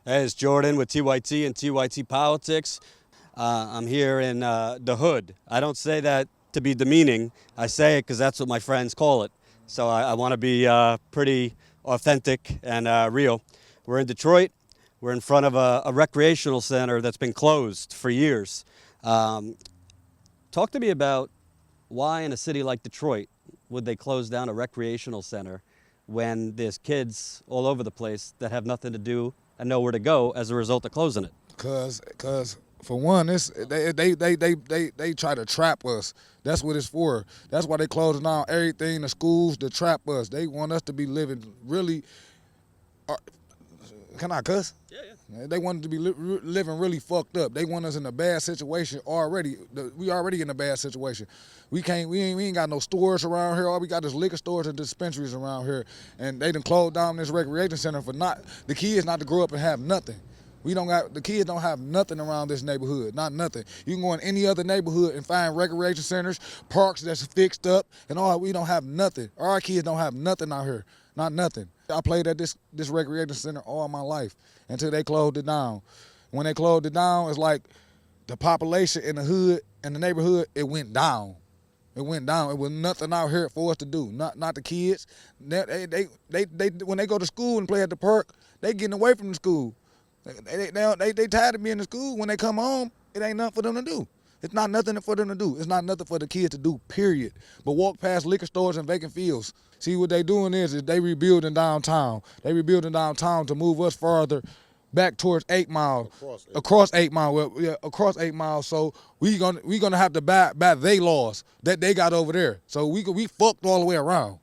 Hey, it's Jordan with TYT and TYT Politics. I'm here in the hood. I don't say that to be demeaning. I say it because that's what my friends call it. So I want to be pretty authentic and real. We're in Detroit. We're in front of a recreational center that's been closed for years. Um, Talk to me about why in a city like Detroit would they close down a recreational center when there's kids all over the place that have nothing to do and nowhere to go as a result of closing it? Cause for one, they try to trap us. That's what it's for. That's why they closing down everything, the schools, to trap us. They want us to be living really. Uh, can I cuss? They want us to be living really fucked up. They want us in a bad situation already. We already in a bad situation. We ain't got no stores around here. All we got is liquor stores and dispensaries around here. And they done closed down this recreation center for not the kids not to grow up and have nothing. The kids don't have nothing around this neighborhood, not nothing. You can go in any other neighborhood and find recreation centers, parks that's fixed up, and all. We don't have nothing. Our kids don't have nothing out here, not nothing. I played at this recreation center all my life until they closed it down. When they closed it down, it's like the population in the hood and the neighborhood, it went down. It went down. It was nothing out here for us to do. Not the kids. They when they go to school and play at the park, they getting away from the school. They tired of being in school. When they come home, it ain't nothing for them to do. It's not nothing for them to do. It's not nothing for the kids to do, period. But walk past liquor stores and vacant fields. See, what they doing is they rebuilding downtown. They rebuilding downtown to move us farther back towards 8 Mile. Across 8 Mile. Well, yeah, across 8 Mile. So we gonna have to buy they laws that they got over there. So we fucked all the way around.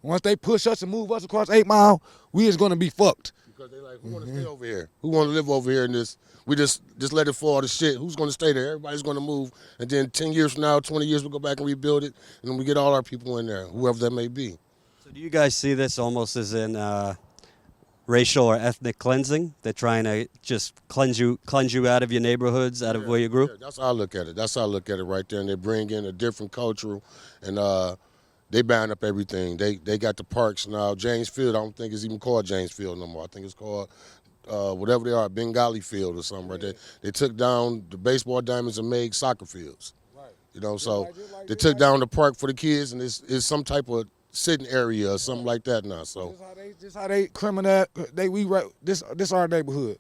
Once they push us and move us across 8 Mile, we is gonna be fucked. Because they like, who want to stay over here? Who want to live over here in this? We just let it fall to shit. Who's going to stay there? Everybody's going to move. And then 10 years from now, 20 years, we'll go back and rebuild it. And then we get all our people in there, whoever that may be. So do you guys see this almost as in racial or ethnic cleansing? They're trying to just cleanse you out of your neighborhoods, out of where you grew? Yeah, that's how I look at it. That's how I look at it right there. And they bring in a different culture. And they ban up everything. They got the parks now. James Field, I don't think it's even called James Field no more. I think it's called whatever they are, Bengali Field or something right there. They took down the baseball diamonds and made soccer fields. Right. You know, so they took down the park for the kids, and it's some type of sitting area or something like that now. So This how they criminal. This our neighborhood.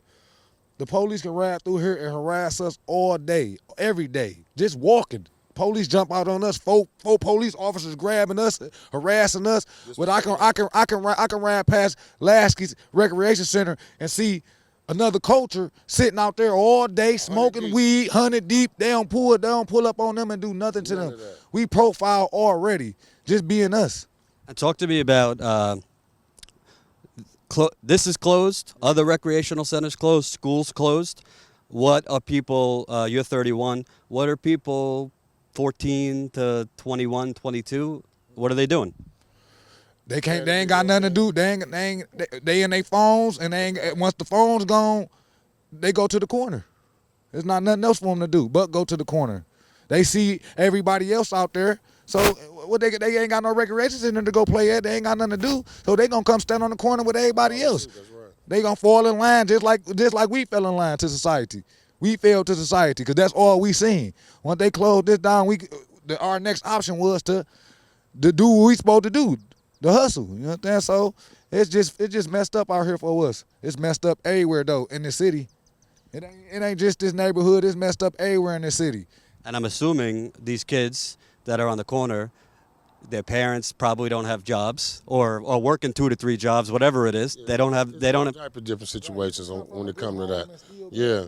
The police can ride through here and harass us all day, every day, just walking. Police jump out on us. Four police officers grabbing us, harassing us. But I can ride past Lasky's Recreation Center and see another culture sitting out there all day smoking weed, 100 deep. They don't pull up on them and do nothing to them. We profile already, just being us. And talk to me about this is closed, other recreational centers closed, schools closed. What are people, you're 31, what are people 14 to 21, 22, what are they doing? They ain't got nothing to do. They in their phones, and once the phone's gone, they go to the corner. There's not nothing else for them to do but go to the corner. They see everybody else out there, so what they ain't got no recreation center to go play at. They ain't got nothing to do, so they gonna come stand on the corner with everybody else. that's right. They gonna fall in line just like we fell in line to society. We fell to society because that's all we seen. Once they closed this down, our next option was to do what we supposed to do, the hustle. You know what I'm saying? So it's just messed up out here for us. It's messed up everywhere though in the city. It ain't just this neighborhood. It's messed up everywhere in the city. And I'm assuming these kids that are on the corner, their parents probably don't have jobs or working 2 to 3 jobs, whatever it is. They don't have. Type of different situations when it comes to that. Yeah.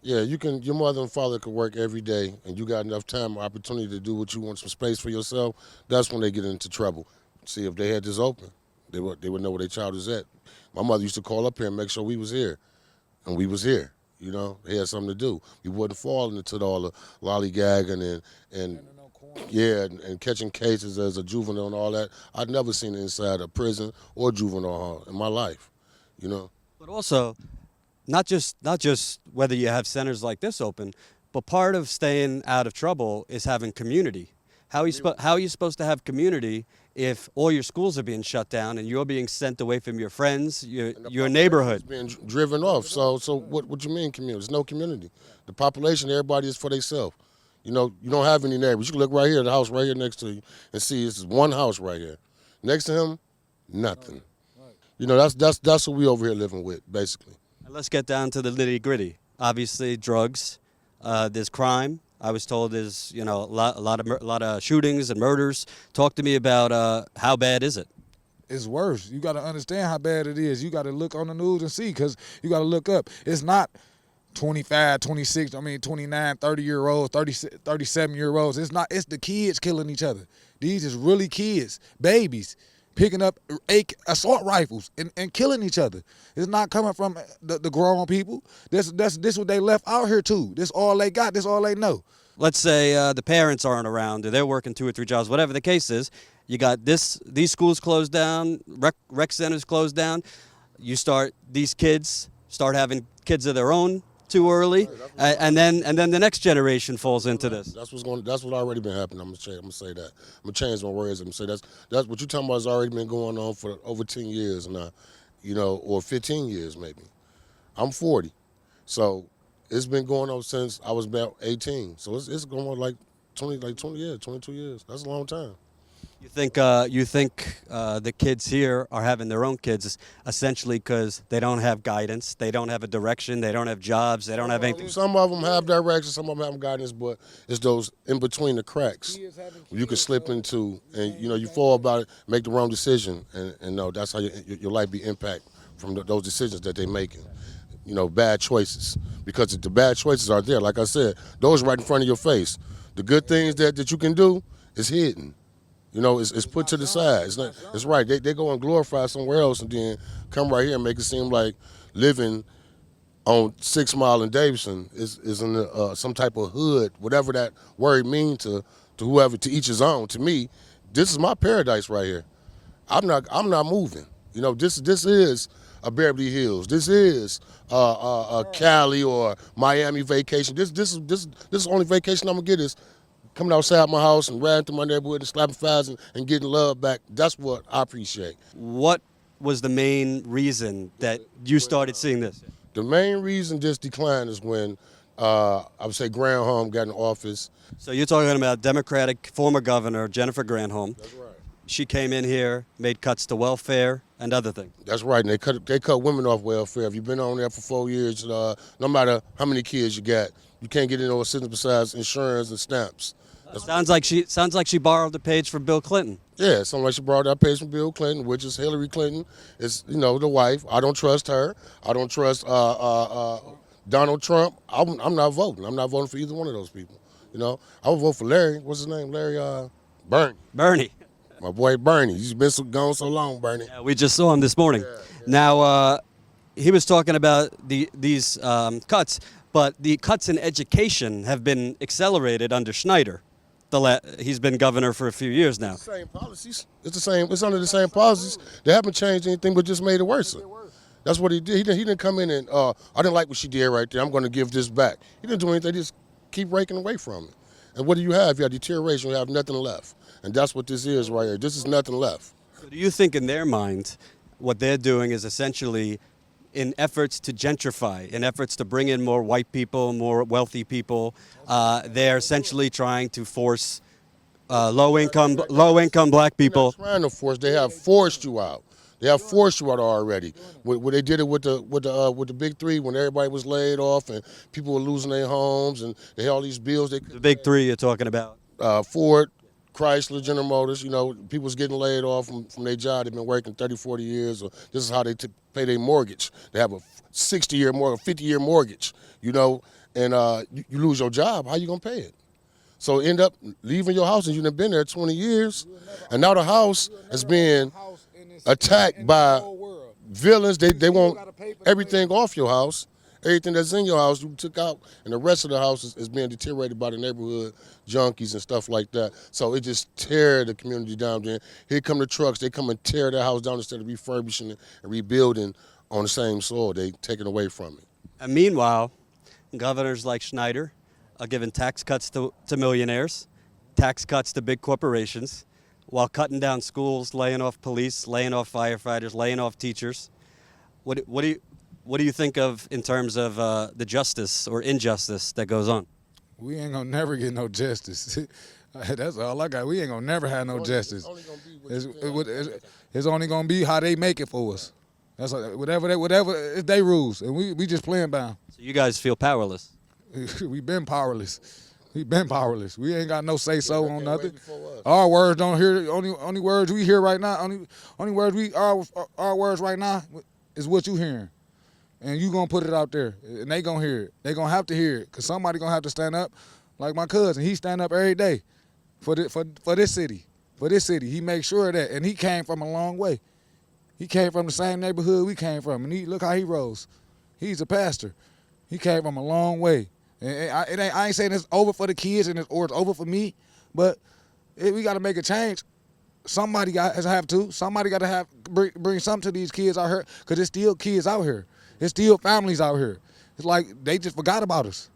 Yeah, your mother and father could work every day, and you got enough time or opportunity to do what you want, some space for yourself. That's when they get into trouble. See, if they had this open, they would know where their child is at. My mother used to call up here and make sure we was here, and we was here. You know, they had something to do. We wasn't falling into all the lollygagging and catching cases as a juvenile and all that. I'd never seen the inside of prison or juvenile hall in my life. You know. But also, not just whether you have centers like this open, but part of staying out of trouble is having community. How are you supposed to have community if all your schools are being shut down and you're being sent away from your friends, your neighborhood? It's being driven off. So what you mean community? There's no community. The population, everybody is for themselves. You know, you don't have any neighbors. You can look right here, the house right here next to you, and see it's one house right here. Next to him, nothing. You know, that's what we over here living with, basically. And let's get down to the nitty gritty. Obviously, drugs. There's crime. I was told there's a lot of shootings and murders. Talk to me about how bad is it? It's worse. You got to understand how bad it is. You got to look on the news and see, because you got to look up. It's not 25, 26, 29, 30-year-olds, 37-year-olds. It's the kids killing each other. These is really kids, babies, picking up assault rifles and killing each other. It's not coming from the grown people. This what they left out here too. This all they got. This all they know. Let's say the parents aren't around, or they're working 2 or 3 jobs, whatever the case is. You got these schools closed down, rec centers closed down. These kids start having kids of their own too early, and then the next generation falls into this. That's what already been happening. I'm gonna say that. I'm gonna change my words. I'm gonna say that's what you're talking about has already been going on for over 10 years now, or 15 years maybe. I'm 40, so it's been going on since I was about 18. So it's going on like 20 years, 22 years. That's a long time. You think the kids here are having their own kids essentially because they don't have guidance, they don't have a direction, they don't have jobs, they don't have anything. Some of them have direction, some of them have guidance, but it's those in between the cracks you can slip into, and you fall about it, make the wrong decision, and no, that's how your life be impacted from those decisions that they're making. Bad choices, because the bad choices are there. Like I said, those right in front of your face. The good things that you can do is hidden. It's put to the side. It's right. They go and glorify somewhere else and then come right here and make it seem like living on 6 Mile and Davidson is in some type of hood, whatever that word means to whoever, to each his own. To me, this is my paradise right here. I'm not moving. This is a Beverly Hills. This is a Cali or Miami vacation. This is the only vacation I'm gonna get is coming outside my house and riding through my neighborhood and slapping flies and getting love back. That's what I appreciate. What was the main reason that you started seeing this? The main reason this declined is when I would say Granholm got in office. So you're talking about Democratic former governor Jennifer Granholm. That's right. She came in here, made cuts to welfare and other things. That's right, and they cut women off welfare. If you've been on there for 4 years, no matter how many kids you got, you can't get no assistance besides insurance and stamps. Sounds like she borrowed the page from Bill Clinton. Yeah, it sounds like she borrowed that page from Bill Clinton, which is Hillary Clinton. Is the wife. I don't trust her. I don't trust Donald Trump. I'm not voting. I'm not voting for either one of those people. I would vote for Larry. What's his name? Larry Bernie. My boy Bernie. He's been gone so long, Bernie. Yeah, we just saw him this morning. Yeah. Now he was talking about these cuts, but the cuts in education have been accelerated under Schneider. He's been governor for a few years now. It's the same policies. It's the same. It's under the same policies. They haven't changed anything, but just made it worse. That's what he did. He didn't come in and I didn't like what she did right there. I'm going to give this back. He didn't do anything. He just keep raking away from it. And what do you have? You have deterioration. You have nothing left. And that's what this is right here. This is nothing left. So do you think in their mind what they're doing is essentially in efforts to gentrify, in efforts to bring in more white people, more wealthy people, they're essentially trying to force low-income black people? They're not trying to force. They have forced you out. They have forced you out already. When they did it with the big three, when everybody was laid off and people were losing their homes and they had all these bills. The big three you're talking about? Ford, Chrysler, General Motors. People was getting laid off from their job. They've been working 30, 40 years. Or this is how they pay their mortgage. They have a 60-year mortgage, 50-year mortgage. And you lose your job. How you gonna pay it? So end up leaving your house and you've been there 20 years, and now the house is being attacked by villains. They want everything off your house. Everything that's in your house you took out, and the rest of the house is being deteriorated by the neighborhood junkies and stuff like that. So it just tear the community down. Then here come the trucks. They come and tear their house down instead of refurbishing it and rebuilding on the same soil. They take it away from it. And meanwhile, governors like Schneider are giving tax cuts to millionaires, tax cuts to big corporations, while cutting down schools, laying off police, laying off firefighters, laying off teachers. What do you think of in terms of the justice or injustice that goes on? We ain't gonna never get no justice. That's all I got. We ain't gonna never have no justice. It's only gonna be how they make it for us. That's whatever it's they rules, and we just playing by 'em. So you guys feel powerless. We been powerless. We been powerless. We ain't got no say so on nothing. Our words don't hear. Only words we hear right now. Only words our words right now is what you hearing, and you gonna put it out there, and they gonna hear it. They gonna have to hear it, cause somebody gonna have to stand up. Like my cousin, he stand up every day for this city. For this city, he makes sure of that, and he came from a long way. He came from the same neighborhood we came from, and look how he rose. He's a pastor. He came from a long way. And I ain't saying it's over for the kids or it's over for me, but we got to make a change. Somebody got to have to. Somebody got to bring something to these kids out here, because there's still kids out here. There's still families out here. It's like they just forgot about us.